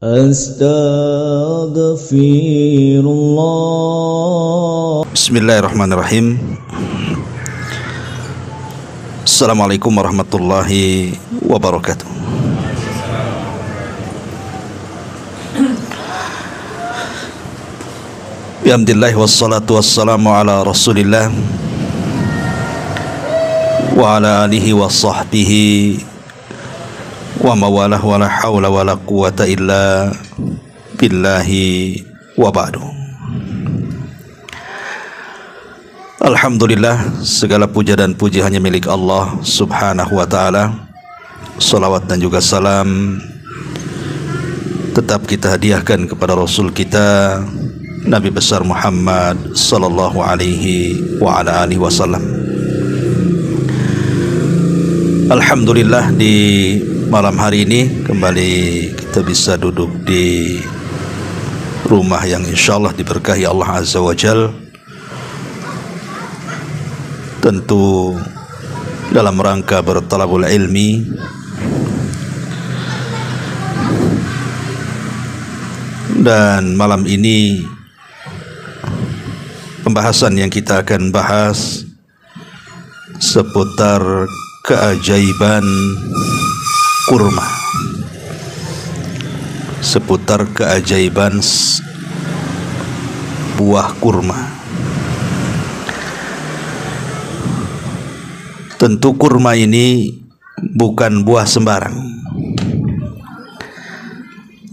Astaghfirullah. Bismillahirrahmanirrahim. Assalamualaikum warahmatullahi wabarakatuh. Bihamdillah wassalatu wassalamu ala rasulillah wa ala alihi wa sahbihi wa mawalah wa la hawla wa la quwata illa billahi wa ba'du. Alhamdulillah, segala puja dan puji hanya milik Allah subhanahu wa ta'ala. Salawat dan juga salam tetap kita hadiahkan kepada Rasul kita Nabi besar Muhammad sallallahu alaihi wa ala alihi wasallam. Alhamdulillah, di malam hari ini kembali kita bisa duduk di rumah yang insyaallah diberkahi Allah Azza wa Jal. Tentu dalam rangka bertalabul ilmi, dan malam ini pembahasan yang kita akan bahas seputar keajaiban kurma, seputar keajaiban buah kurma. Tentu kurma ini bukan buah sembarang,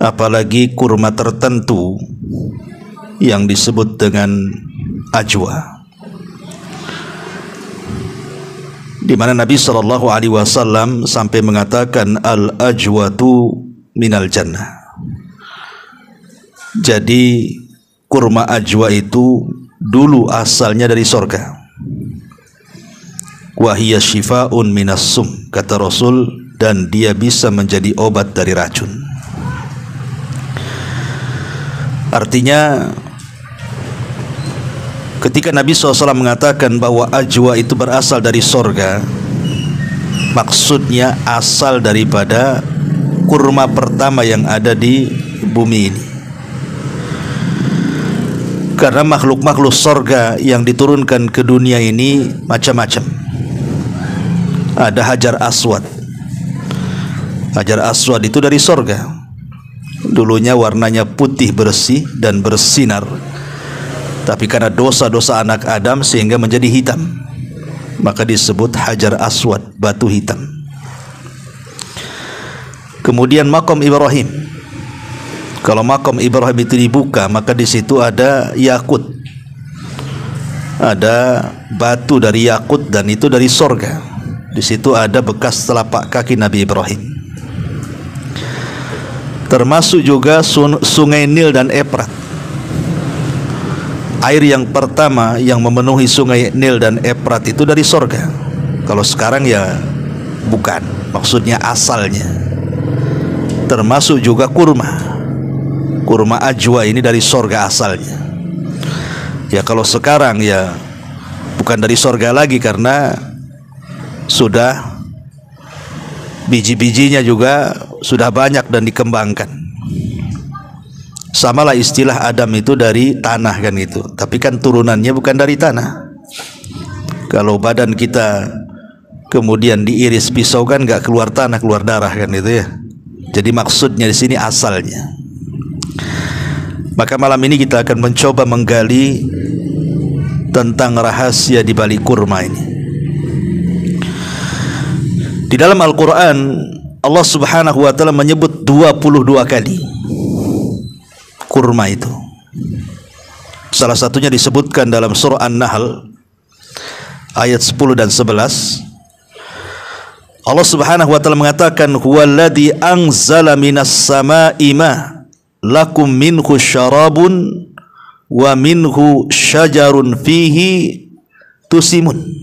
apalagi kurma tertentu yang disebut dengan ajwa, di mana Nabi sallallahu alaihi wasallam sampai mengatakan al-ajwatu minal jannah. Jadi kurma ajwa itu dulu asalnya dari sorga. Wa hiya shifaa'un minas sum, kata Rasul, dan dia bisa menjadi obat dari racun. Artinya ketika Nabi SAW mengatakan bahwa ajwa itu berasal dari sorga, maksudnya asal daripada kurma pertama yang ada di bumi ini. Karena makhluk-makhluk sorga yang diturunkan ke dunia ini macam-macam. Ada hajar aswad. Hajar aswad itu dari sorga. Dulunya warnanya putih bersih dan bersinar, tapi karena dosa-dosa anak Adam sehingga menjadi hitam, maka disebut hajar aswad, batu hitam. Kemudian makom Ibrahim. Kalau makom Ibrahim itu dibuka, maka di situ ada yakut, ada batu dari yakut, dan itu dari sorga. Di situ ada bekas telapak kaki Nabi Ibrahim. Termasuk juga sungai Nil dan Efrat. Air yang pertama yang memenuhi sungai Nil dan Efrat itu dari sorga. Kalau sekarang ya bukan, maksudnya asalnya. Termasuk juga kurma. Kurma ajwa ini dari sorga asalnya. Ya kalau sekarang ya bukan dari sorga lagi, karena sudah biji-bijinya juga sudah banyak dan dikembangkan. Samalah istilah Adam itu dari tanah kan itu, tapi kan turunannya bukan dari tanah. Kalau badan kita kemudian diiris pisau kan nggak keluar tanah, keluar darah kan itu ya. Jadi maksudnya di sini asalnya. Maka malam ini kita akan mencoba menggali tentang rahasia di balik kurma ini. Di dalam Al-Quran Allah subhanahu wa ta'ala menyebut 22 kali kurma itu. Salah satunya disebutkan dalam surah An-Nahl ayat 10 dan 11. Allah subhanahu wa ta'ala mengatakan huwallazi anzala minas sama'i ma lakum minhu syarabun wa minhu syajarun fihi tusimun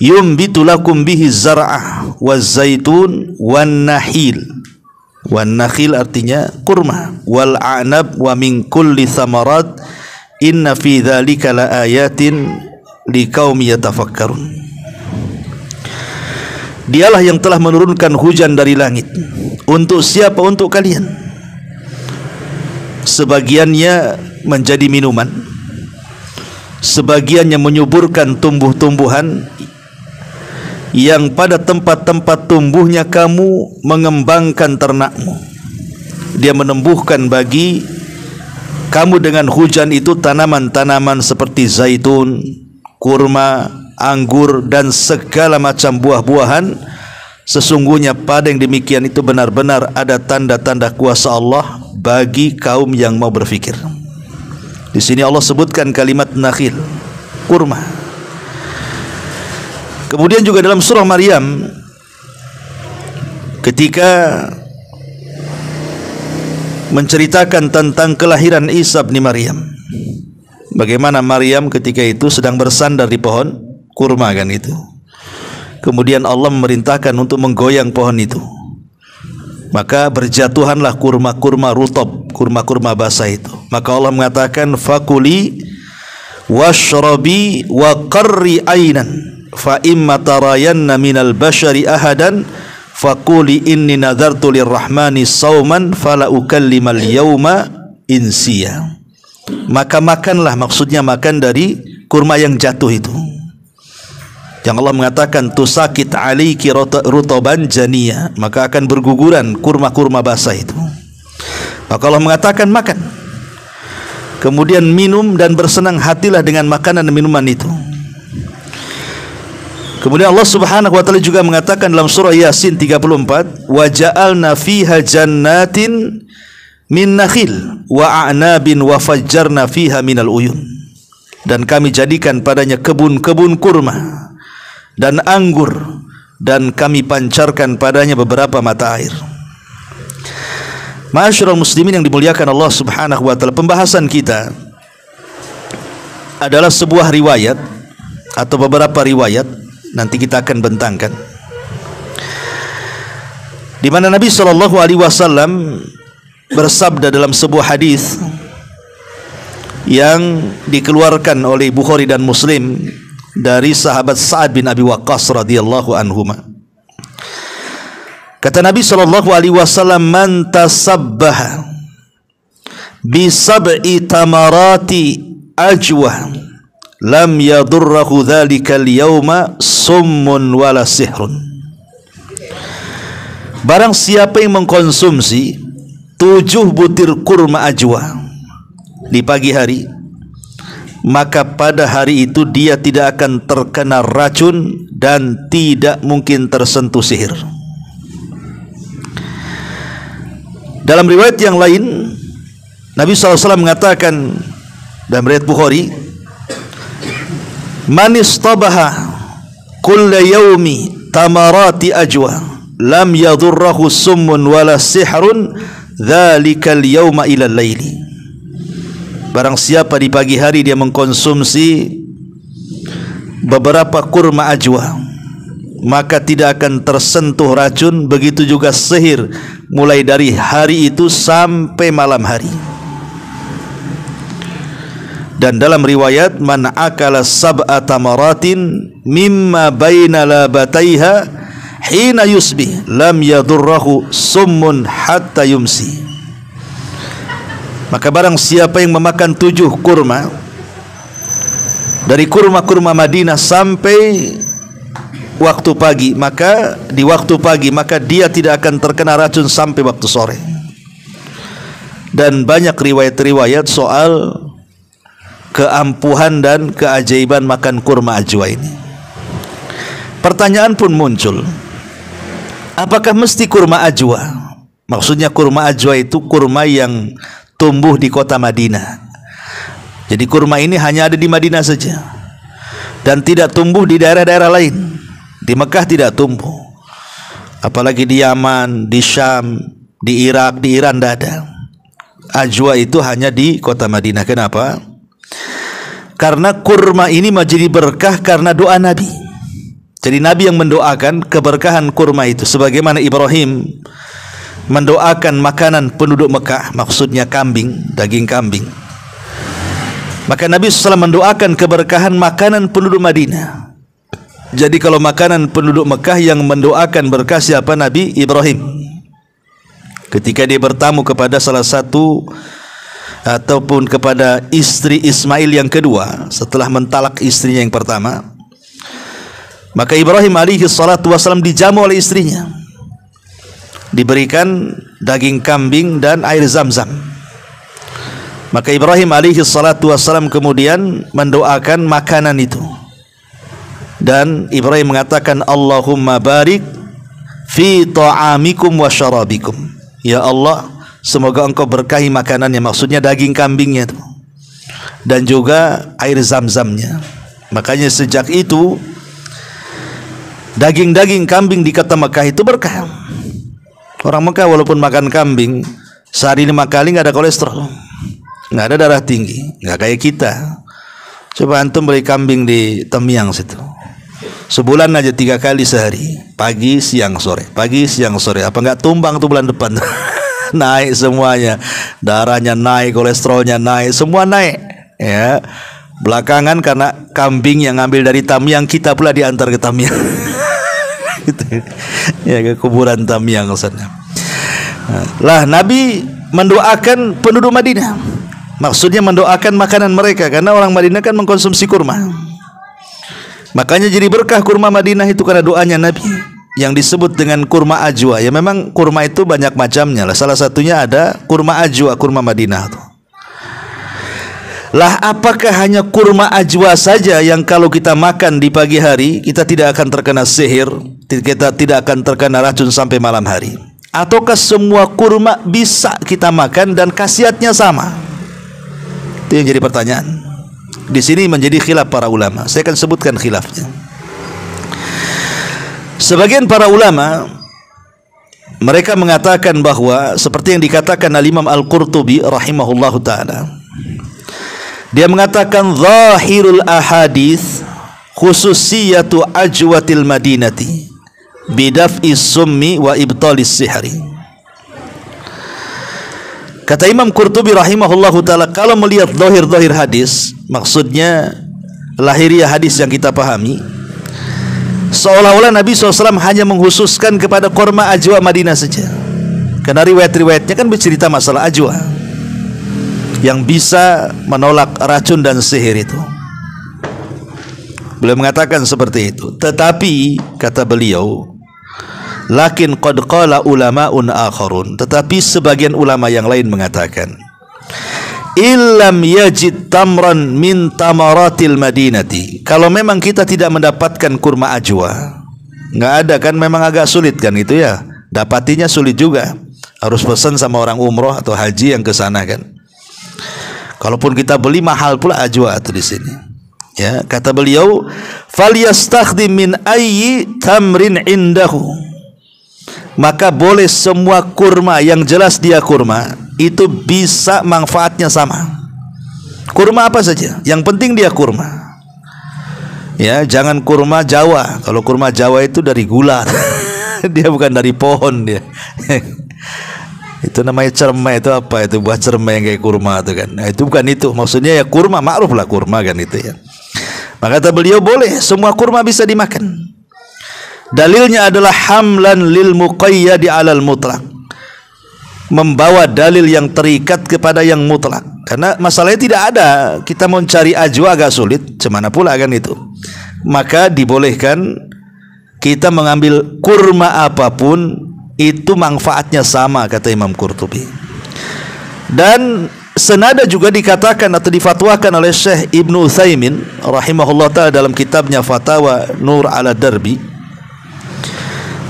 yumbitu lakum bihi zar'ah waz zaitun wan nahil. Wan nakhil artinya kurma, wal a'nab wa min kulli thamarat inna fi dzalika laayatin liqaumi yatafakkarun. Dialah yang telah menurunkan hujan dari langit. Untuk siapa? Untuk kalian. sebagiannya menjadi minuman, sebagiannya menyuburkan tumbuh-tumbuhan yang pada tempat-tempat tumbuhnya kamu mengembangkan ternakmu. Dia menumbuhkan bagi kamu dengan hujan itu tanaman-tanaman seperti zaitun, kurma, anggur dan segala macam buah-buahan. Sesungguhnya pada yang demikian itu benar-benar ada tanda-tanda kuasa Allah bagi kaum yang mau berfikir. Di sini Allah sebutkan kalimat nakhil, kurma. Kemudian juga dalam surah Maryam ketika menceritakan tentang kelahiran Isa bin Maryam, bagaimana Maryam ketika itu sedang bersandar di pohon kurma kan itu. Kemudian Allah memerintahkan untuk menggoyang pohon itu. Maka berjatuhanlah kurma-kurma rutab, kurma-kurma basah itu. Maka Allah mengatakan fakuli washrabi wa qarri ainan fa imma tarayanna minal bashari ahadan fakuli inni nadartu lirrahmani sauman fala ukallimal yauma insiya. Maka makanlah, maksudnya makan dari kurma yang jatuh itu. Yang Allah mengatakan tusakit aliki rutoban janiya, maka akan berguguran kurma-kurma basah itu. Maka Allah mengatakan makan, kemudian minum dan bersenang hatilah dengan makanan dan minuman itu. Kemudian Allah Subhanahu wa taala juga mengatakan dalam surah Yasin 34, wa ja'alna fiha jannatin min nakhil wa a'nabin wa fajjarna fiha minal uyun. Dan kami jadikan padanya kebun-kebun kurma dan anggur, dan kami pancarkan padanya beberapa mata air. Ma'asyiral muslimin yang dimuliakan Allah Subhanahu wa taala, pembahasan kita adalah sebuah riwayat atau beberapa riwayat, nanti kita akan bentangkan, di mana Nabi sallallahu alaihi wasallam bersabda dalam sebuah hadis yang dikeluarkan oleh Bukhari dan Muslim dari sahabat Sa'ad bin Abi Waqqas radhiyallahu anhuma. Kata Nabi sallallahu alaihi wasallam, man tasabbaha bi sab'i tamarati ajwa lam yadurruhu dzalikal yauma summun wala sihrun. Barang siapa yang mengkonsumsi 7 butir kurma ajwa di pagi hari, maka pada hari itu dia tidak akan terkena racun dan tidak mungkin tersentuh sihir. Dalam riwayat yang lain, Nabi SAW mengatakan dalam riwayat Bukhari, man istabaha kulla yaumi tamarati ajwa lam yadurruhu summun wala sihrun dzalikal yauma ila laili. Barang siapa di pagi hari dia mengkonsumsi beberapa kurma ajwa, maka tidak akan tersentuh racun, begitu juga sihir, mulai dari hari itu sampai malam hari. Dan dalam riwayat, man akala sab'a tamaratin mimma baina labataiha hina yusbih lam yadurruhu summun hatta yumsi. Maka barang siapa yang memakan 7 kurma dari kurma-kurma Madinah sampai waktu pagi, maka di waktu pagi maka dia tidak akan terkena racun sampai waktu sore. Dan banyak riwayat-riwayat soal keampuhan dan keajaiban makan kurma ajwa ini. Pertanyaan pun muncul, apakah mesti kurma ajwa? Maksudnya kurma ajwa itu kurma yang tumbuh di kota Madinah. Jadi kurma ini hanya ada di Madinah saja dan tidak tumbuh di daerah-daerah lain. Di Mekah tidak tumbuh, apalagi di Yaman, di Syam, di Irak, di Iran tidak ada. Ajwa itu hanya di kota Madinah. Kenapa? Karena kurma ini menjadi berkah karena doa Nabi. Jadi Nabi yang mendoakan keberkahan kurma itu, sebagaimana Ibrahim mendoakan makanan penduduk Mekah, maksudnya kambing, daging kambing. Maka Nabi SAW mendoakan keberkahan makanan penduduk Madinah. Jadi kalau makanan penduduk Mekah yang mendoakan berkah siapa? Nabi Ibrahim. Ketika dia bertamu kepada salah satu ataupun kepada istri Ismail yang kedua setelah mentalak istrinya yang pertama, maka Ibrahim alaihi salatu wasallam dijamu oleh istrinya, diberikan daging kambing dan air zam-zam. Maka Ibrahim alaihi salatu wasallam kemudian mendoakan makanan itu, dan Ibrahim mengatakan, Allahumma barik fi ta'amikum wa syarabikum. Ya Allah, semoga engkau berkahi makanannya, maksudnya daging kambingnya itu, dan juga air zam-zamnya. Makanya sejak itu daging-daging kambing di kota Mekah itu berkah. Orang Mekah walaupun makan kambing sehari 5 kali nggak ada kolesterol, nggak ada darah tinggi, nggak kayak kita. Coba antum beli kambing di Temyang situ, sebulan aja 3 kali sehari, pagi siang sore, pagi siang sore, apa nggak tumbang tuh bulan depan? Naik semuanya, darahnya naik, kolesterolnya naik, semua naik ya. Belakangan karena kambing yang ngambil dari Tamyang, kita pula diantar ke Tamyang. Gitu. Ya, ke kuburan Tamyang sana. Lah Nabi mendoakan penduduk Madinah, maksudnya mendoakan makanan mereka, karena orang Madinah kan mengkonsumsi kurma. Makanya jadi berkah kurma Madinah itu karena doanya Nabi yang disebut dengan kurma ajwa. Ya memang kurma itu banyak macamnya lah. Salah satunya ada kurma ajwa, kurma Madinah tuh. Lah apakah hanya kurma ajwa saja yang kalau kita makan di pagi hari kita tidak akan terkena sihir, kita tidak akan terkena racun sampai malam hari? Ataukah semua kurma bisa kita makan dan khasiatnya sama? Itu yang jadi pertanyaan. Di sini menjadi khilaf para ulama. Saya akan sebutkan khilafnya. Sebagian para ulama mereka mengatakan bahwa seperti yang dikatakan Al-Imam Al-Qurtubi rahimahullahu taala. Dia mengatakan zahirul ahadits khususiyatu ajwatil madinati bidaf'is summi wa ibtalis sihri. Kata Imam Qurtubi rahimahullahu taala, kalau melihat zahir hadis, maksudnya lahiriah hadis yang kita pahami, seolah-olah Nabi SAW hanya menghususkan kepada kurma ajwa Madinah saja. Karena riwayat-riwayatnya kan bercerita masalah ajwa yang bisa menolak racun dan sihir itu. Beliau mengatakan seperti itu. Tetapi kata beliau, lakin qad qala ulama'un akharun, tetapi sebagian ulama yang lain mengatakan, illam yajid tamran min tamaratil madinati, kalau memang kita tidak mendapatkan kurma ajwa, nggak ada kan, memang agak sulit kan itu ya, dapatinya sulit juga, harus pesan sama orang umroh atau haji yang ke sana kan. Kalaupun kita beli mahal pula ajwa itu di sini. Ya, kata beliau, falyastakhdim min ayyi tamrin indahu, maka boleh semua kurma yang jelas dia kurma itu bisa manfaatnya sama. Kurma apa saja, yang penting dia kurma. Ya, jangan kurma Jawa. Kalau kurma Jawa itu dari gula. Dia bukan dari pohon dia. Itu namanya cermai, itu apa itu, buah cermai yang kayak kurma itu kan. Nah, itu bukan itu. Maksudnya ya kurma, ma'ruf lah kurma kan itu ya. Maka kata beliau boleh semua kurma bisa dimakan. Dalilnya adalah hamlan lil muqayyadi 'alal mutlaq, membawa dalil yang terikat kepada yang mutlak. Karena masalahnya tidak ada, kita mau cari ajwa agak sulit, cemana pula kan itu. Maka dibolehkan kita mengambil kurma apapun, itu manfaatnya sama, kata Imam Qurtubi. Dan senada juga dikatakan atau difatwakan oleh Syekh Ibnu Utsaimin rahimahullah ta'ala dalam kitabnya Fatawa Nur ala Darbi.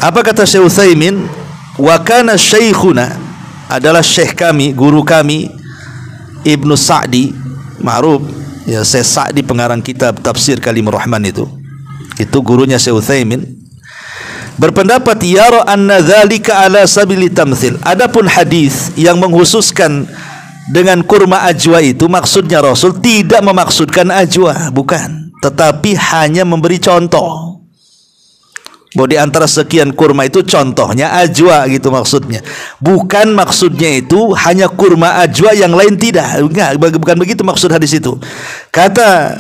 Apa kata Syekh Utsaimin? Wa kana syekhuna, adalah syekh kami, guru kami, Ibnu Sa'di, ma'ruf ya, Syekh Sa'di pengarang kitab tafsir Kalimur Rahman itu gurunya Syekh Utsaimin, berpendapat yara anna dzalika ala sabili tamtsil. Adapun hadis yang menghususkan dengan kurma ajwa itu, maksudnya Rasul tidak memaksudkan ajwa, bukan, tetapi hanya memberi contoh. Bahwa di antara sekian kurma itu contohnya ajwa gitu maksudnya. Bukan maksudnya itu hanya kurma ajwa, yang lain tidak. Enggak, bukan begitu maksud hadis itu. Kata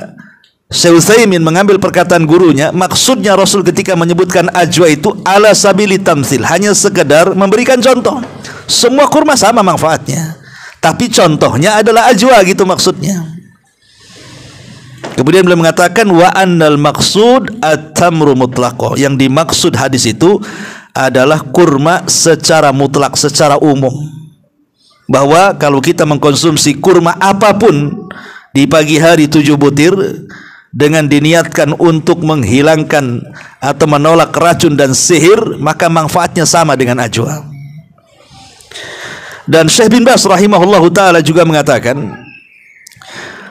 Syekh Utsaimin mengambil perkataan gurunya, maksudnya Rasul ketika menyebutkan ajwa itu ala sabili tamtsil, hanya sekedar memberikan contoh. Semua kurma sama manfaatnya, Tapi contohnya adalah ajwa gitu maksudnya. Kemudian beliau mengatakan wa annal maqsud at-tamru mutlaqo. Yang dimaksud hadis itu adalah kurma secara mutlak, secara umum. Bahwa kalau kita mengkonsumsi kurma apapun di pagi hari 7 butir dengan diniatkan untuk menghilangkan atau menolak racun dan sihir, maka manfaatnya sama dengan ajwa. Dan Syekh bin Baz rahimahullahu taala juga mengatakan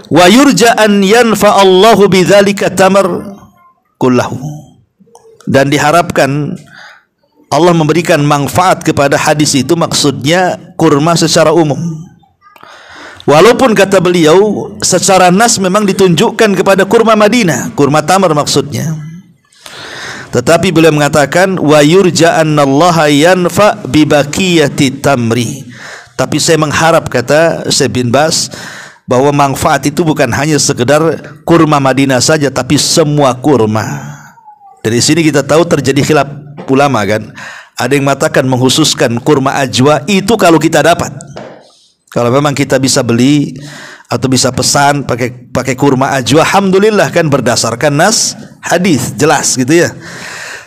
wa yurja an yanfa Allahu bidzalika tamar kullahu, dan diharapkan Allah memberikan manfaat kepada hadis itu, maksudnya kurma secara umum. Walaupun kata beliau secara nas memang ditunjukkan kepada kurma Madinah, kurma tamar maksudnya. Tetapi beliau mengatakan wa yurja annallaha yanfa bi baqiyati tamri. Tapi saya mengharap, kata Syekh bin Baz, bahwa manfaat itu bukan hanya sekedar kurma Madinah saja, tapi semua kurma. Dari sini kita tahu terjadi khilaf ulama kan. Ada yang mengatakan menghususkan kurma ajwa itu kalau kita dapat. Kalau memang kita bisa beli atau bisa pesan pakai kurma ajwa, alhamdulillah kan, berdasarkan nas hadis jelas gitu ya.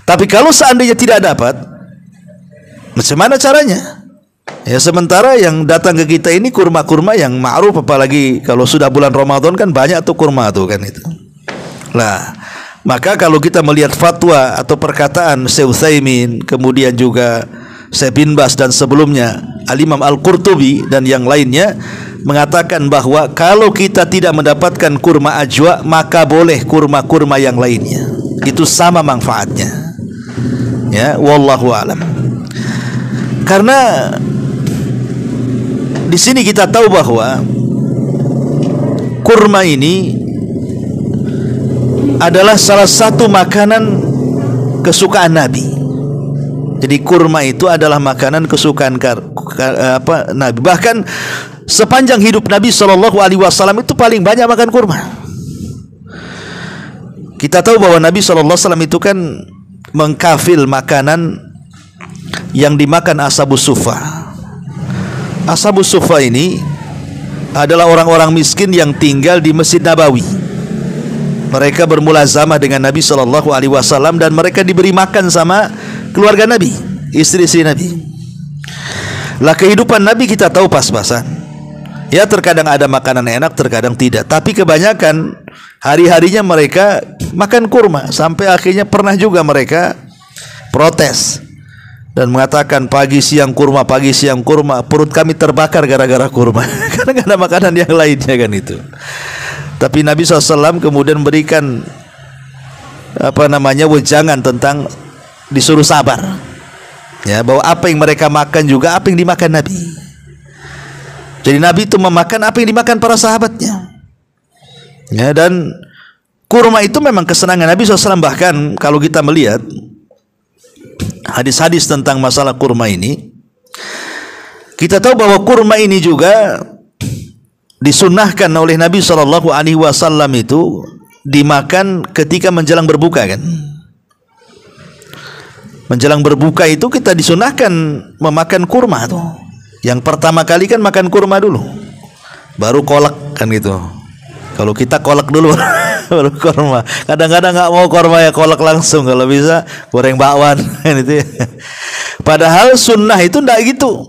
Tapi kalau seandainya tidak dapat, macam mana caranya? Ya, sementara yang datang ke kita ini kurma-kurma yang ma'ruf, apalagi kalau sudah bulan Ramadan kan banyak tuh kurma tuh kan itu. Nah, maka kalau kita melihat fatwa atau perkataan Syekh Utsaimin, kemudian juga Syekh bin Baz dan sebelumnya Al-Imam Al-Qurtubi dan yang lainnya mengatakan bahwa kalau kita tidak mendapatkan kurma ajwa, maka boleh kurma-kurma yang lainnya. Itu sama manfaatnya. Ya, wallahu alam. Karena di sini kita tahu bahwa kurma ini adalah salah satu makanan kesukaan Nabi. Jadi kurma itu adalah makanan kesukaan Nabi. Bahkan sepanjang hidup Nabi SAW itu paling banyak makan kurma. Kita tahu bahwa Nabi SAW itu kan mengkafil makanan yang dimakan ashabus suffah. Ashabus suffah ini adalah orang-orang miskin yang tinggal di Masjid Nabawi. Mereka bermulazamah dengan Nabi SAW dan mereka diberi makan sama keluarga Nabi, istri-istri Nabi. Lah kehidupan Nabi kita tahu pas-pasan. Ya, terkadang ada makanan enak, terkadang tidak. Tapi kebanyakan hari-harinya mereka makan kurma. Sampai akhirnya pernah juga mereka protes dan mengatakan pagi siang kurma, perut kami terbakar gara-gara kurma. Karena gak ada makanan yang lainnya kan itu. Tapi Nabi SAW kemudian memberikan wejangan tentang disuruh sabar. Ya, bahwa apa yang mereka makan juga apa yang dimakan Nabi. Jadi Nabi itu memakan apa yang dimakan para sahabatnya. Ya, dan kurma itu memang kesenangan Nabi SAW. Bahkan kalau kita melihat hadis-hadis tentang masalah kurma ini, kita tahu bahwa kurma ini juga disunnahkan oleh Nabi SAW itu dimakan ketika menjelang berbuka kan. Menjelang berbuka itu kita disunnahkan memakan kurma tuh. Yang pertama kali kan makan kurma dulu, baru kolak kan gitu. Kalau kita kolak dulu baru kurma. Kadang-kadang nggak mau kurma ya kolak langsung, kalau bisa goreng bakwan kan itu ya. Padahal sunnah itu ndak gitu.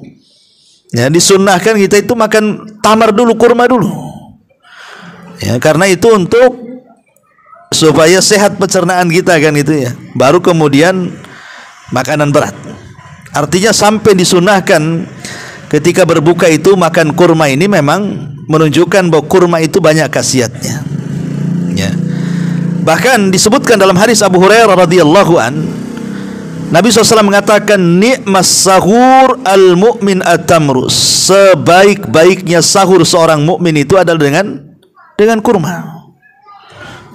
Ya, disunnahkan kita itu makan tamar dulu, kurma dulu. Ya, karena itu untuk supaya sehat pencernaan kita kan itu ya. Baru kemudian makanan berat. Artinya sampai disunnahkan ketika berbuka itu makan kurma ini memang menunjukkan bahwa kurma itu banyak khasiatnya. Ya. Bahkan disebutkan dalam hadis Abu Hurairah radhiyallahu an, Nabi SAW mengatakan ni'mas sahur al-mu'min at-tamru. Sebaik-baiknya sahur seorang mukmin itu adalah dengan kurma.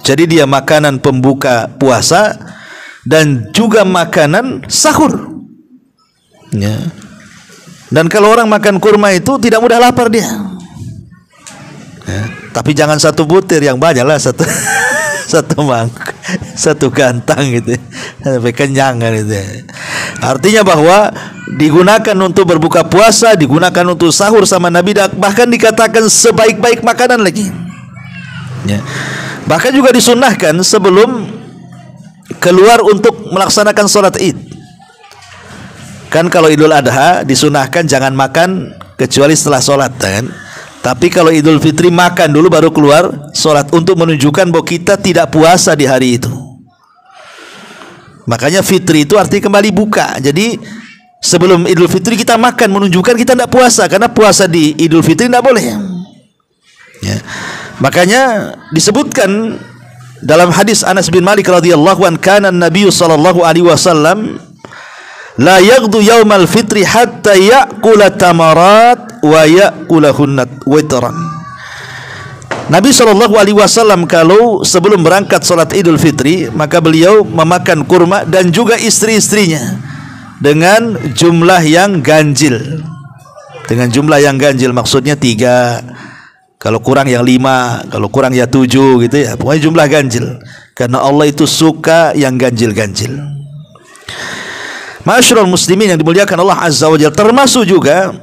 Jadi dia makanan pembuka puasa dan juga makanan sahur. Ya. Dan kalau orang makan kurma itu tidak mudah lapar dia. Ya. Tapi jangan satu butir, yang banyak lah satu mangkuk. Satu kantang gitu, sampai kenyang kan itu. Artinya bahwa digunakan untuk berbuka puasa, digunakan untuk sahur sama Nabi, bahkan dikatakan sebaik-baik makanan lagi. Ya. Bahkan juga disunnahkan sebelum keluar untuk melaksanakan sholat Id. Kan kalau Idul Adha disunahkan jangan makan kecuali setelah sholat, kan? Tapi kalau Idul Fitri makan dulu baru keluar sholat, untuk menunjukkan bahwa kita tidak puasa di hari itu. Makanya Fitri itu artinya kembali buka. Jadi sebelum Idul Fitri kita makan, menunjukkan kita tidak puasa, karena puasa di Idul Fitri tidak boleh. Ya. Makanya disebutkan dalam hadis Anas bin Malik radhiyallahu an, kana Nabi sallallahu alaihi wasallam la yaghdu yaumal fitri hatta ya'kula tamarat wa ya'kulahunna witran. Nabi sallallahu alaihi wasallam kalau sebelum berangkat salat Idul Fitri, maka beliau memakan kurma dan juga istri-istrinya dengan jumlah yang ganjil. Dengan jumlah yang ganjil maksudnya 3, kalau kurang yang 5, kalau kurang ya 7 gitu ya. Pokoknya jumlah ganjil. Karena Allah itu suka yang ganjil-ganjil. Ma'asyiral muslimin yang dimuliakan Allah Azza wa Jalla, termasuk juga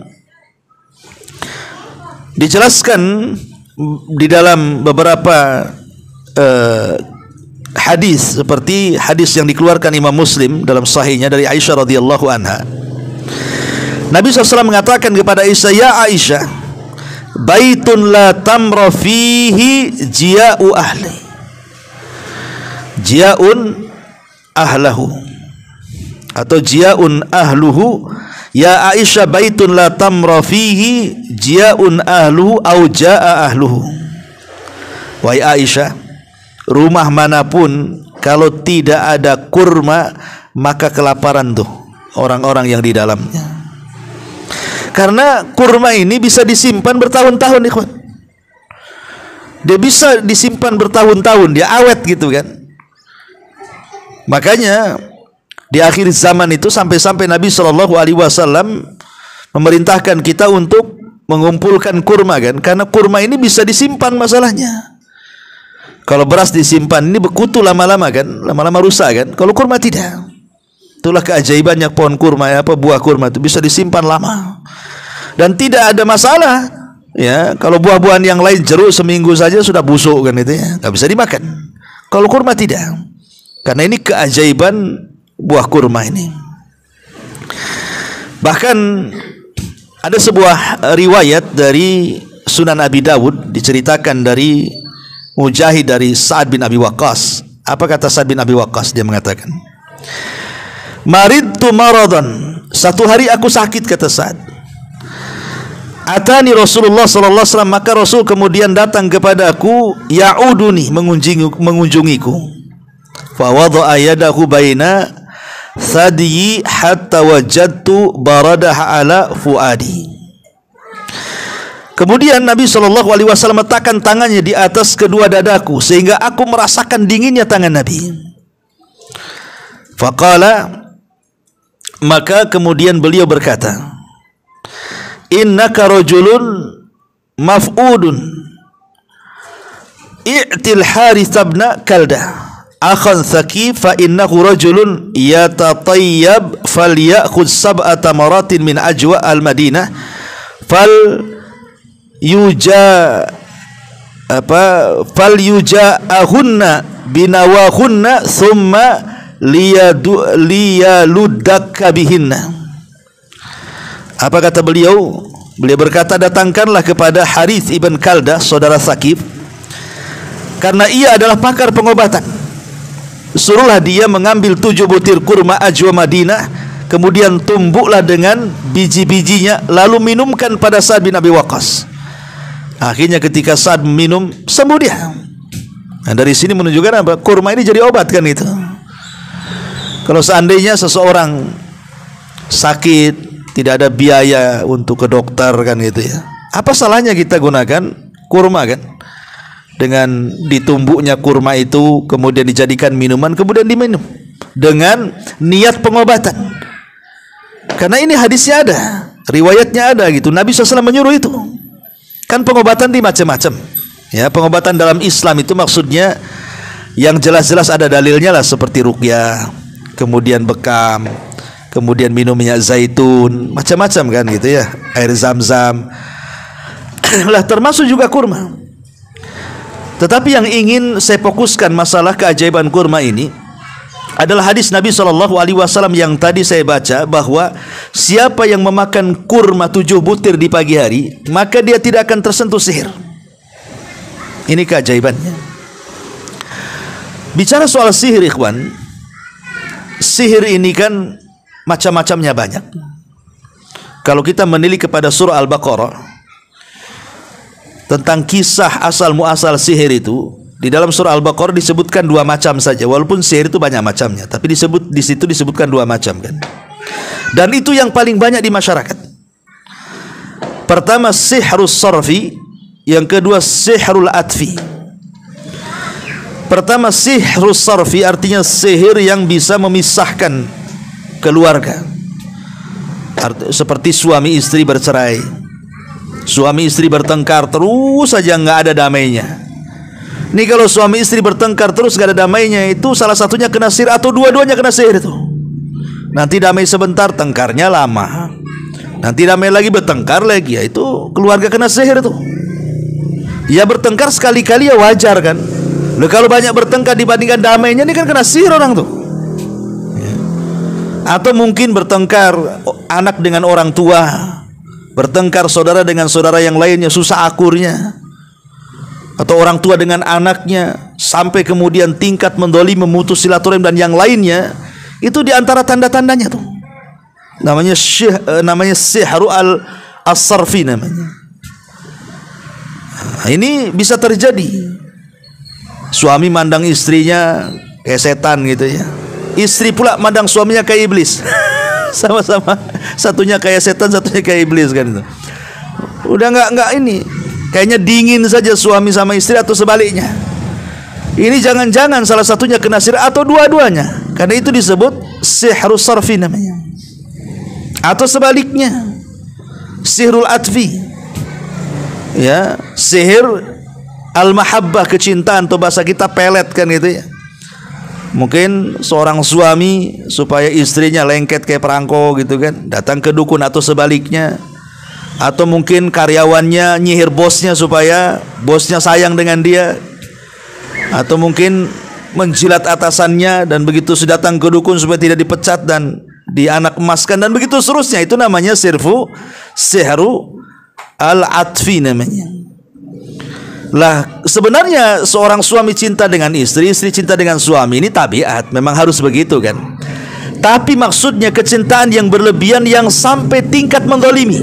dijelaskan di dalam beberapa hadis, seperti hadis yang dikeluarkan Imam Muslim dalam sahihnya dari Aisyah radhiyallahu anha. Nabi SAW mengatakan kepada Aisyah, ya Aisyah, baitun la tamra fihi jia'u ahli, jia'un ahlahu, atau jia'un ahluhu. Ya Aisyah, baitun la tamra fihi jia'un ahluhu au ja'a ahluhu. Wahai Aisyah, rumah manapun kalau tidak ada kurma, maka kelaparan tuh orang-orang yang di dalamnya. Karena kurma ini bisa disimpan bertahun-tahun, ikhwan. Dia bisa disimpan bertahun-tahun, dia awet gitu kan. Makanya di akhir zaman itu sampai-sampai Nabi Shallallahu Alaihi Wasallam memerintahkan kita untuk mengumpulkan kurma, kan? Karena kurma ini bisa disimpan masalahnya. Kalau beras disimpan ini berkutu lama-lama, kan? Lama-lama rusak, kan? Kalau kurma tidak. Itulah keajaibannya pohon kurma, ya, apa buah kurma itu bisa disimpan lama dan tidak ada masalah. Ya, kalau buah-buahan yang lain jeruk seminggu saja sudah busuk, kan itu ya, nggak bisa dimakan. Kalau kurma tidak, karena ini keajaiban buah kurma ini. Bahkan ada sebuah riwayat dari Sunan Abi Dawud, diceritakan dari Mujahid dari Sa'ad bin Abi Waqqas. Apa kata Sa'ad bin Abi Waqqas? Dia mengatakan, maridtu maradan, satu hari aku sakit, kata Sa'ad. Atani Rasulullah sallallahu alaihi wasallam, maka Rasul kemudian datang kepadaku, ya'uduni, mengunjungiku. Fa wada'a yadahu baina thadyi hatta wajadtu baradaha ala fuadi. Kemudian Nabi sallallahu alaihi wasallam letakkan tangannya di atas kedua dadaku sehingga aku merasakan dinginnya tangan Nabi. Faqala, maka kemudian beliau berkata, innaka rajulun maf'udun i'til Harits bin Kaldah akhan Thaqif fa innahu rajulun yatatayyab falyakhudh sab'ata maratin min ajwa al-Madinah fal yuja'ahunna binawahunna thumma liyaludakka bihinna. Apa kata beliau? Beliau berkata, datangkanlah kepada Harits ibn Kaldah, saudara Thaqif, karena ia adalah pakar pengobatan. Suruhlah dia mengambil 7 butir kurma ajwa Madinah, kemudian tumbuklah dengan biji-bijinya, lalu minumkan pada Sa'ad bin Abi Waqqas. Akhirnya ketika Sa'ad minum, sembuh dia. Nah, dari sini menunjukkan apa? Kurma ini jadi obat, kan itu. Kalau seandainya seseorang sakit, tidak ada biaya untuk ke dokter, kan gitu ya, apa salahnya kita gunakan kurma, kan? Dengan ditumbuknya kurma itu kemudian dijadikan minuman, kemudian diminum dengan niat pengobatan. Karena ini hadisnya ada, riwayatnya ada gitu. Nabi SAW menyuruh itu. Kan pengobatan di macam-macam. Ya, pengobatan dalam Islam itu maksudnya Yang jelas-jelas ada dalilnya lah, seperti ruqyah, kemudian bekam, kemudian minum minyak zaitun, macam-macam kan gitu ya, air zam-zam lah, termasuk juga kurma. Tetapi yang ingin saya fokuskan masalah keajaiban kurma ini adalah hadis Nabi SAW yang tadi saya baca, bahwa siapa yang memakan kurma 7 butir di pagi hari, maka dia tidak akan tersentuh sihir. Ini keajaibannya. Bicara soal sihir, ikhwan, sihir ini kan macam-macamnya banyak. Kalau kita menilik kepada surah Al-Baqarah tentang kisah asal muasal sihir itu, di dalam surah Al-Baqarah disebutkan 2 macam saja, walaupun sihir itu banyak macamnya, tapi di situ disebutkan 2 macam kan. Dan itu yang paling banyak di masyarakat. Pertama sihrus sarfi, yang kedua sihrul atfi. Pertama sihrus sarfi artinya sihir yang bisa memisahkan keluarga. Seperti suami istri bercerai, suami istri bertengkar terus saja nggak ada damainya. Ini kalau suami istri bertengkar terus nggak ada damainya, itu salah satunya kena sihir atau dua-duanya kena sihir itu. Nanti damai sebentar, tengkarnya lama. Nanti damai lagi, bertengkar lagi, ya itu keluarga kena sihir itu. Ya bertengkar sekali-kali ya wajar kan. Loh, kalau banyak bertengkar dibandingkan damainya, ini kan kena sihir orang tuh. Ya. Atau mungkin bertengkar anak dengan orang tua, bertengkar saudara dengan saudara yang lainnya, susah akurnya. Atau orang tua dengan anaknya, sampai kemudian tingkat mendolimi, memutus silaturahim dan yang lainnya. Itu diantara tanda-tandanya tuh. Namanya sihru al-sarfi namanya. Nah, ini bisa terjadi. Suami mandang istrinya kayak setan gitu ya. Istri pula mandang suaminya kayak iblis. Sama-sama, satunya kayak setan, satunya kayak iblis kan itu. Udah nggak ini. Kayaknya dingin saja suami sama istri, atau sebaliknya. Ini jangan-jangan salah satunya kena sihir atau dua-duanya. Karena itu disebut sihrus sarfi namanya. Atau sebaliknya, sihrul atfi. Ya, sihir al-mahabbah, kecintaan, atau bahasa kita pelet kan gitu ya. Mungkin seorang suami supaya istrinya lengket kayak perangko gitu kan, datang ke dukun, atau sebaliknya. Atau mungkin karyawannya nyihir bosnya supaya bosnya sayang dengan dia. Atau mungkin menjilat atasannya, dan begitu sudah datang ke dukun supaya tidak dipecat dan dianak emaskan, dan begitu seterusnya. Itu namanya sihru al-atfi namanya. Lah, sebenarnya seorang suami cinta dengan istri, istri cinta dengan suami, ini tabiat, memang harus begitu kan. Tapi maksudnya kecintaan yang berlebihan yang sampai tingkat mendolimi.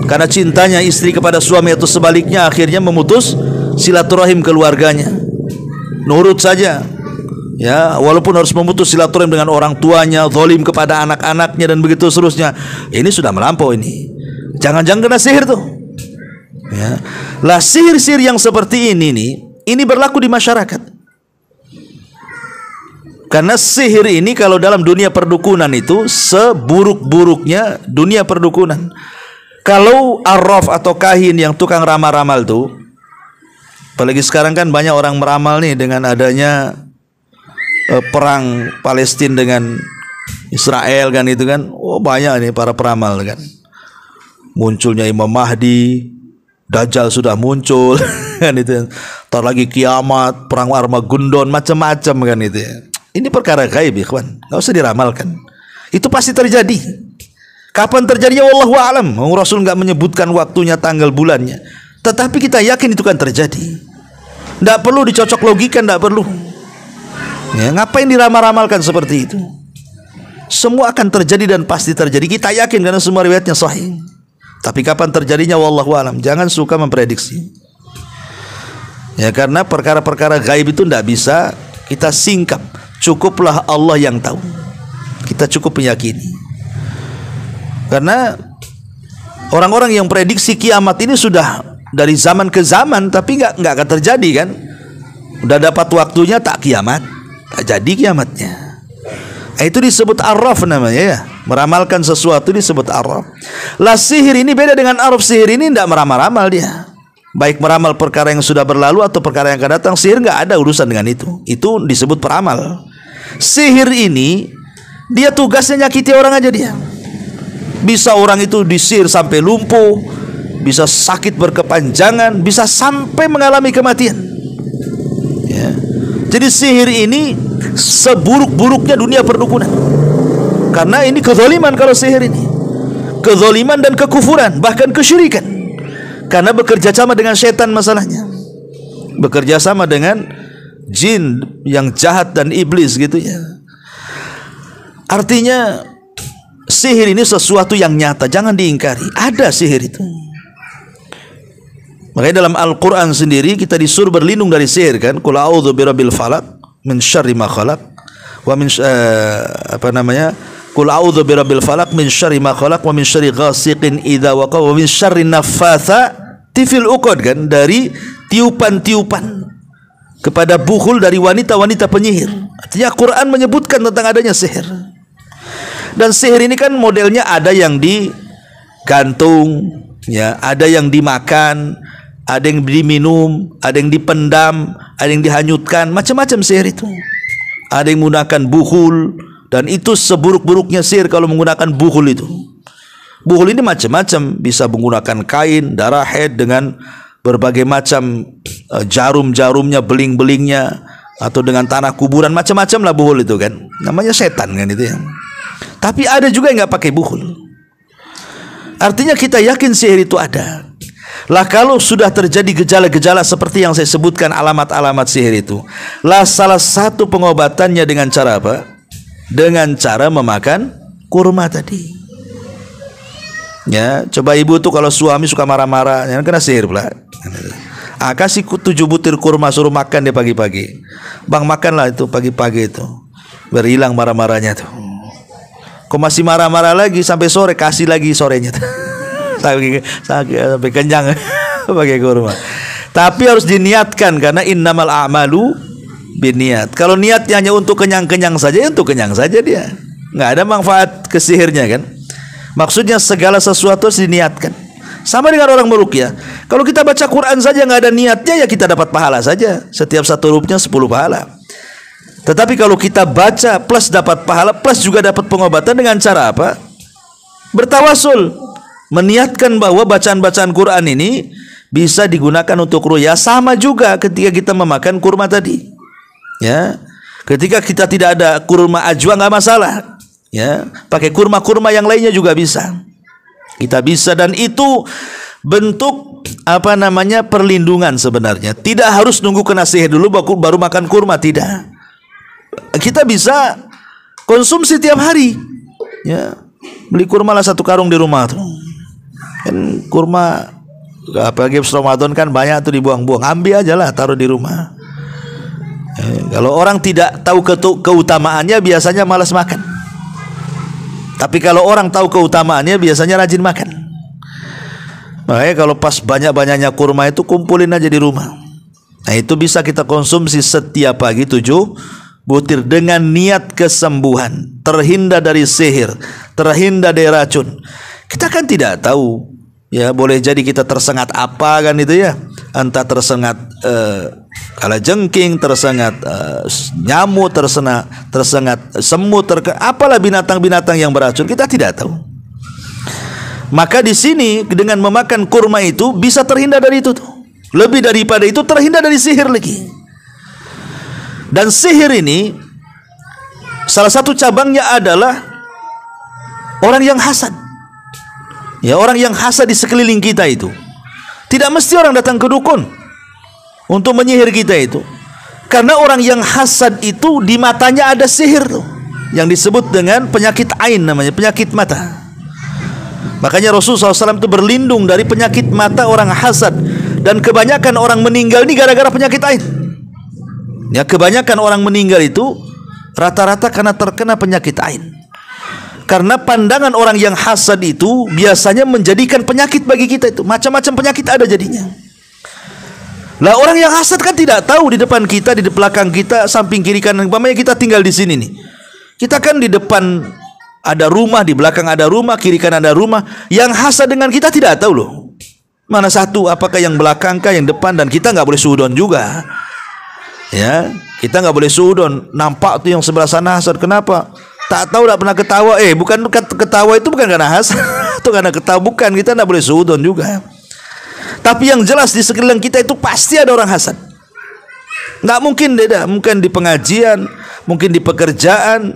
Karena cintanya istri kepada suami atau sebaliknya, akhirnya memutus silaturahim keluarganya. Nurut saja, ya, walaupun harus memutus silaturahim dengan orang tuanya, zalim kepada anak-anaknya, dan begitu seterusnya. Ini sudah melampau ini. Jangan-jangan kena sihir tuh. Ya. Lah, sihir-sihir yang seperti ini nih, ini berlaku di masyarakat. Karena sihir ini kalau dalam dunia perdukunan itu seburuk-buruknya dunia perdukunan. Kalau arraf atau kahin yang tukang ramal-ramal tuh, apalagi sekarang kan banyak orang meramal nih dengan adanya perang Palestina dengan Israel kan itu kan. Oh, banyak nih para peramal kan. Munculnya Imam Mahdi, Dajjal sudah muncul kan itu. Ntar lagi kiamat, perang Armageddon, macam-macam kan itu ya. Ini perkara gaib, ikhwan. Enggak usah diramalkan. Itu pasti terjadi. Kapan terjadinya wallahu a'lam. Rasul enggak menyebutkan waktunya, tanggal, bulannya. Tetapi kita yakin itu kan terjadi. Enggak perlu dicocok logika, enggak perlu. Ya, ngapain diramal-ramalkan seperti itu? Semua akan terjadi dan pasti terjadi. Kita yakin karena semua riwayatnya sahih. Tapi kapan terjadinya wallahu alam. Jangan suka memprediksi. Ya, karena perkara-perkara gaib itu tidak bisa kita singkap. Cukuplah Allah yang tahu. Kita cukup meyakini. Karena orang-orang yang prediksi kiamat ini sudah dari zaman ke zaman, tapi nggak akan terjadi kan. Udah dapat waktunya tak kiamat, tak jadi kiamatnya. Itu disebut arraf namanya ya. Meramalkan sesuatu disebut arraf. Lah, sihir ini beda dengan arraf. Sihir ini tidak meramal-ramal dia. baik meramal perkara yang sudah berlalu atau perkara yang akan datang. Sihir nggak ada urusan dengan itu. Itu disebut peramal. Sihir ini dia tugasnya nyakiti orang aja dia. Bisa orang itu disihir sampai lumpuh, bisa sakit berkepanjangan, bisa sampai mengalami kematian. Ya. Jadi sihir ini seburuk-buruknya dunia perdukunan. Karena ini kezaliman kalau sihir ini. Kezaliman dan kekufuran, bahkan kesyirikan. Karena bekerja sama dengan setan masalahnya. Bekerja sama dengan jin yang jahat dan iblis gitu ya. Artinya sihir ini sesuatu yang nyata, jangan diingkari. Ada sihir itu. Makanya dalam Al-Quran sendiri kita disuruh berlindung dari sihir kan. Qul a'udzu birabbil falaq min syarri ma khalaq wa min Qul a'udzu birabbil falaq min syarri ma khalaq wa min syarri ghasiqin idza waqa wa min syarri naffatsati fil 'uqad kan, dari tiupan-tiupan kepada buhul dari wanita-wanita penyihir. Artinya Quran menyebutkan tentang adanya sihir. Dan sihir ini kan modelnya ada yang digantung, ya, ada yang dimakan, ada yang diminum, ada yang dipendam, ada yang dihanyutkan, macam-macam sihir itu. Ada yang menggunakan buhul, dan itu seburuk-buruknya sihir kalau menggunakan buhul itu. Buhul ini macam-macam, bisa menggunakan kain, darah head dengan berbagai macam jarum-jarumnya, beling-belingnya, atau dengan tanah kuburan, macam-macam lah buhul itu kan. Namanya setan kan itu ya. Tapi ada juga yang nggak pakai buhul. Artinya kita yakin sihir itu ada. Lah kalau sudah terjadi gejala-gejala seperti yang saya sebutkan, alamat-alamat sihir itu, lah salah satu pengobatannya dengan cara apa? Dengan cara memakan kurma tadi. Ya, coba ibu tuh kalau suami suka marah-marah, ya kena sihir pula. Kasih 7 butir kurma, suruh makan dia pagi-pagi. Bang, makanlah itu pagi-pagi itu, berhilang marah-marahnya tuh. Kok masih marah-marah lagi sampai sore, kasih lagi sorenya tuh. Sampai kenyang pakai kurma. Tapi harus diniatkan, karena innamal a'malu biniat. Kalau niatnya hanya untuk kenyang-kenyang saja, ya untuk kenyang saja dia. Nggak ada manfaat ke sihirnya kan. Maksudnya segala sesuatu harus diniatkan. Sama dengan orang meruqyah. Kalau kita baca Quran saja nggak ada niatnya, ya kita dapat pahala saja. Setiap satu hurufnya 10 pahala. Tetapi kalau kita baca plus dapat pahala, plus juga dapat pengobatan dengan cara apa? Bertawasul. Meniatkan bahwa bacaan-bacaan Quran ini bisa digunakan untuk ruqyah. Sama juga ketika kita memakan kurma tadi. Ya, ketika kita tidak ada kurma ajwa nggak masalah. Ya, pakai kurma-kurma yang lainnya juga bisa. Kita bisa, dan itu bentuk apa namanya perlindungan sebenarnya. Tidak harus nunggu kena sihir dulu baru makan kurma, tidak. Kita bisa konsumsi tiap hari. Ya, beli kurma lah 1 karung di rumah tuh. Kan kurma apalagi Ramadan kan banyak tuh dibuang-buang. Ambil aja lah, taruh di rumah. Kalau orang tidak tahu keutamaannya biasanya malas makan. Tapi kalau orang tahu keutamaannya biasanya rajin makan. Makanya kalau pas banyak-banyaknya kurma itu kumpulin aja di rumah. Nah itu bisa kita konsumsi setiap pagi 7 butir dengan niat kesembuhan, terhindar dari sihir, terhindar dari racun. Kita kan tidak tahu, ya boleh jadi kita tersengat apa kan itu ya. Entah tersengat kalajengking, tersengat nyamuk, tersengat semut, apalah binatang-binatang yang beracun, kita tidak tahu. Maka di sini dengan memakan kurma itu bisa terhindar dari itu tuh. Lebih daripada itu terhindar dari sihir lagi. Dan sihir ini salah satu cabangnya adalah orang yang hasad. Ya, orang yang hasad di sekeliling kita itu. Tidak mesti orang datang ke dukun untuk menyihir kita itu. Karena orang yang hasad itu di matanya ada sihir tuh, yang disebut dengan penyakit ain, namanya penyakit mata. Makanya Rasulullah SAW itu berlindung dari penyakit mata orang hasad. Dan kebanyakan orang meninggal ini gara-gara penyakit ain. Ya, kebanyakan orang meninggal itu rata-rata karena terkena penyakit ain. Karena pandangan orang yang hasad itu biasanya menjadikan penyakit bagi kita itu. Macam-macam penyakit ada jadinya. Lah orang yang hasad kan tidak tahu di depan kita, di belakang kita, samping kiri kanan. Umpamanya kita tinggal di sini nih. Kita kan di depan ada rumah, di belakang ada rumah, kiri kanan ada rumah. Yang hasad dengan kita tidak tahu loh. Mana satu? Apakah yang belakang kah, yang depan? Dan kita nggak boleh suudon juga. Ya, kita nggak boleh suudon. Nampak tuh yang sebelah sana hasad. Kenapa? Tak tahu, tak pernah ketawa. Bukan ketawa itu bukan karena hasad. Itu karena ketawa. Bukan, kita nggak boleh suudon juga. Tapi yang jelas di sekeliling kita itu pasti ada orang hasad. Nggak mungkin beda. Mungkin di pengajian, mungkin di pekerjaan,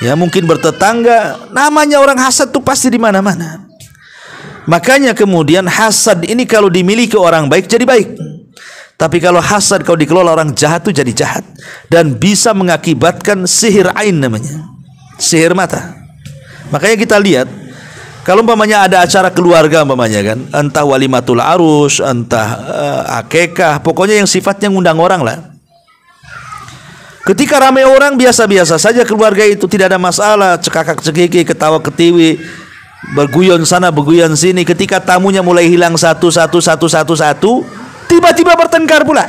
ya mungkin bertetangga. Namanya orang hasad tuh pasti di mana-mana. Makanya kemudian hasad ini kalau dimiliki orang baik jadi baik. Tapi kalau hasad kalau dikelola orang jahat itu jadi jahat. Dan bisa mengakibatkan sihir ain namanya. Sihir mata. Makanya kita lihat, kalau umpamanya ada acara keluarga umpamanya kan, entah walimatul arus, entah akekah, pokoknya yang sifatnya ngundang orang lah. Ketika ramai orang biasa-biasa saja keluarga itu, tidak ada masalah, cekakak cekiki, ketawa ketiwi, berguyon sana berguyon sini. Ketika tamunya mulai hilang satu, tiba-tiba bertengkar pula.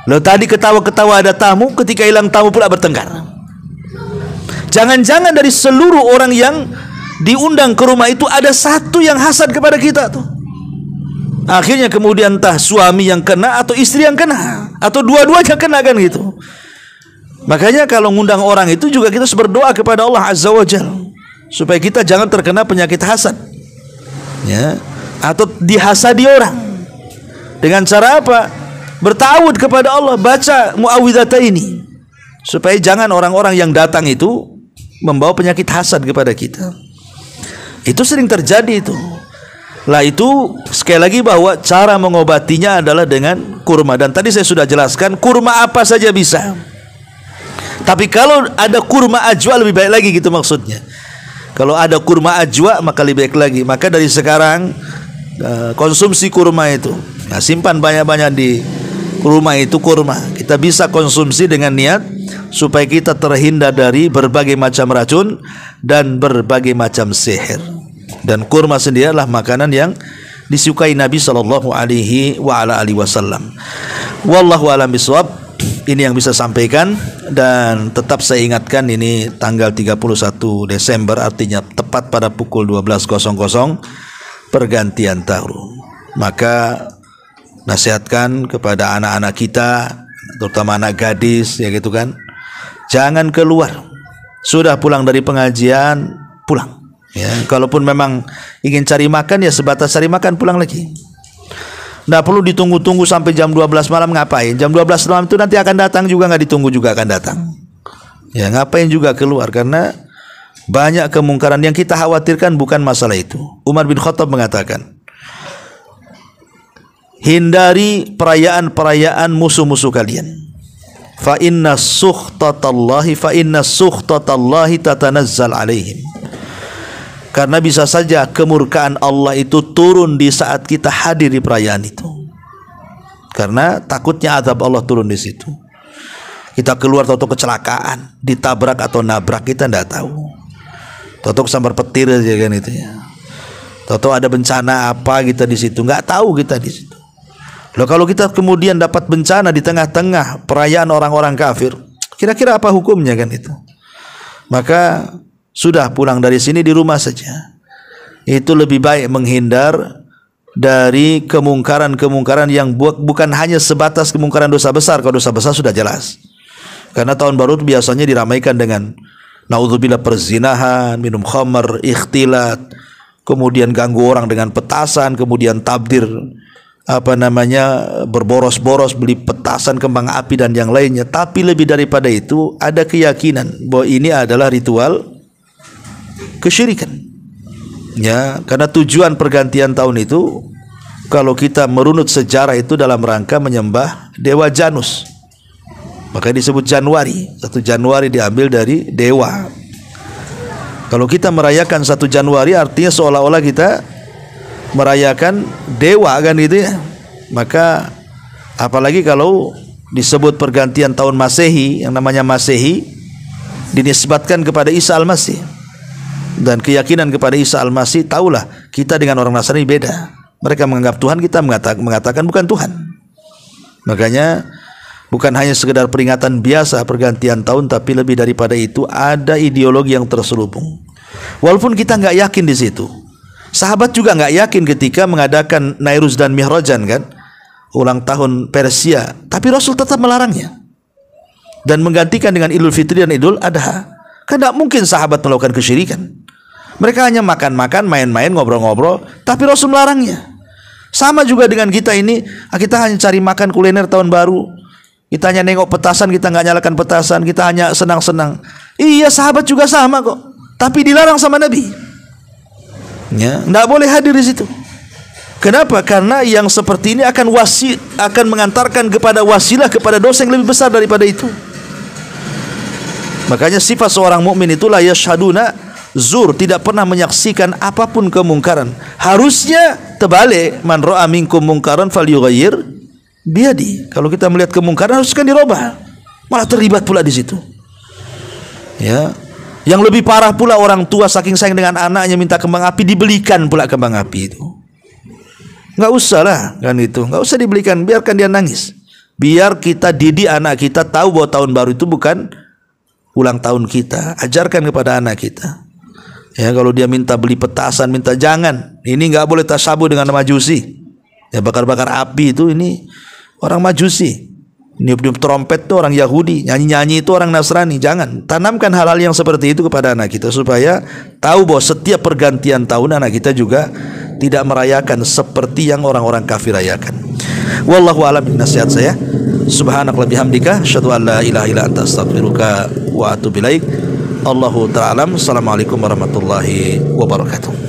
Loh, tadi ketawa-ketawa ada tamu, ketika hilang tamu pula bertengkar. Jangan-jangan dari seluruh orang yang diundang ke rumah itu ada satu yang hasad kepada kita tuh. Akhirnya kemudian entah suami yang kena atau istri yang kena, atau dua-duanya kena kan gitu. Makanya kalau ngundang orang itu juga kita harus berdoa kepada Allah Azza wa Jalla supaya kita jangan terkena penyakit hasad, ya, atau dihasadi orang. Dengan cara apa? Bertawud kepada Allah, baca muawwidhataini, supaya jangan orang-orang yang datang itu membawa penyakit hasad kepada kita. Itu sering terjadi itu. Lah itu sekali lagi bahwa cara mengobatinya adalah dengan kurma. Dan tadi saya sudah jelaskan kurma apa saja bisa. Tapi kalau ada kurma ajwa lebih baik lagi gitu maksudnya. Kalau ada kurma ajwa maka lebih baik lagi. Maka dari sekarang konsumsi kurma itu, nah, simpan banyak-banyak di rumah itu kurma. Kita bisa konsumsi dengan niat supaya kita terhindar dari berbagai macam racun dan berbagai macam sihir. Dan kurma sendiri adalah makanan yang disukai Nabi sallallahu alaihi wasallam. Wallahu a'lam bishawab. Ini yang bisa sampaikan, dan tetap saya ingatkan ini tanggal 31 Desember, artinya tepat pada pukul 12.00 pergantian tahun. Maka nasihatkan kepada anak-anak kita, terutama anak gadis ya gitu kan, jangan keluar. Sudah pulang dari pengajian, pulang. Ya, kalaupun memang ingin cari makan ya sebatas cari makan, pulang lagi. Nggak perlu ditunggu-tunggu sampai jam 12 malam. Ngapain? Jam 12 malam itu nanti akan datang juga, nggak ditunggu juga akan datang. Ya, ngapain juga keluar? Karena banyak kemungkaran. Yang kita khawatirkan bukan masalah itu. Umar bin Khattab mengatakan, hindari perayaan-perayaan musuh-musuh kalian. Fa inna sukhtatallahi tatanazzal alaihim. Karena bisa saja kemurkaan Allah itu turun di saat kita hadir di perayaan itu. Karena takutnya azab Allah turun di situ. Kita keluar tahu-tahu kecelakaan, ditabrak atau nabrak, kita tidak tahu. Tahu-tahu sambar petir aja kan itu ya. Tahu-tahu ada bencana apa kita di situ, nggak tahu kita di situ. Loh, kalau kita kemudian dapat bencana di tengah-tengah perayaan orang-orang kafir, kira-kira apa hukumnya kan itu? Maka sudah pulang dari sini di rumah saja. Itu lebih baik menghindar dari kemungkaran-kemungkaran yang bukan hanya sebatas kemungkaran dosa besar. Kalau dosa besar sudah jelas. Karena tahun baru itu biasanya diramaikan dengan naudzubillah perzinahan, minum khamar, ikhtilat, kemudian ganggu orang dengan petasan, kemudian tabdir berboros-boros beli petasan, kembang api dan yang lainnya. Tapi lebih daripada itu ada keyakinan bahwa ini adalah ritual kesyirikan. Ya, karena tujuan pergantian tahun itu kalau kita merunut sejarah itu dalam rangka menyembah dewa Janus. Maka disebut Januari. 1 Januari diambil dari dewa. Kalau kita merayakan 1 Januari artinya seolah-olah kita merayakan dewa kan gitu ya. Maka apalagi kalau disebut pergantian tahun Masehi, yang namanya Masehi dinisbatkan kepada Isa Al-Masih. Dan keyakinan kepada Isa Al-Masih, tahulah kita dengan orang Nasrani beda. Mereka menganggap Tuhan, kita mengatakan bukan Tuhan. Makanya bukan hanya sekedar peringatan biasa pergantian tahun, tapi lebih daripada itu ada ideologi yang terselubung. Walaupun kita nggak yakin di situ, Sahabat juga nggak yakin ketika mengadakan Nairuz dan Mihrajan kan, ulang tahun Persia, tapi Rasul tetap melarangnya dan menggantikan dengan Idul Fitri dan Idul Adha. Kan tidak mungkin sahabat melakukan kesyirikan. Mereka hanya makan-makan, main-main, ngobrol-ngobrol, tapi Rasul melarangnya. Sama juga dengan kita ini, kita hanya cari makan kuliner tahun baru, kita hanya nengok petasan, kita nggak nyalakan petasan, kita hanya senang-senang. Iya, sahabat juga sama kok, tapi dilarang sama Nabi. Ya, tidak boleh hadir di situ. Kenapa? Karena yang seperti ini akan mengantarkan kepada wasilah kepada dosa yang lebih besar daripada itu. Makanya sifat seorang mukmin itulah yashhaduna zur, tidak pernah menyaksikan apapun kemungkaran. Harusnya terbalik, man ra'a minkum mungkaran falyughayyir biyadi. Kalau kita melihat kemungkaran harus kan dirubah. Malah terlibat pula di situ. Ya. Yang lebih parah pula orang tua saking sayang dengan anaknya minta kembang api, dibelikan pula kembang api itu. Enggak usah lah kan itu, enggak usah dibelikan, biarkan dia nangis. Biar kita didik anak kita tahu bahwa tahun baru itu bukan ulang tahun kita. Ajarkan kepada anak kita. Ya, kalau dia minta beli petasan, minta jangan. Ini enggak boleh tasabuh dengan majusi. Ya, bakar-bakar api itu ini orang majusi. Niup-niup trompet itu orang Yahudi, nyanyi-nyanyi itu orang Nasrani. Jangan, tanamkan hal-hal yang seperti itu kepada anak kita supaya tahu bahwa setiap pergantian tahun anak kita juga tidak merayakan seperti yang orang-orang kafir rayakan. Wallahu a'lam. Nasihat saya, subhanakallahumma bihamdika asyhadu an la ilaha illa anta astaghfiruka wa atubu ilaik. Allahu ta'ala. Assalamualaikum warahmatullahi wabarakatuh.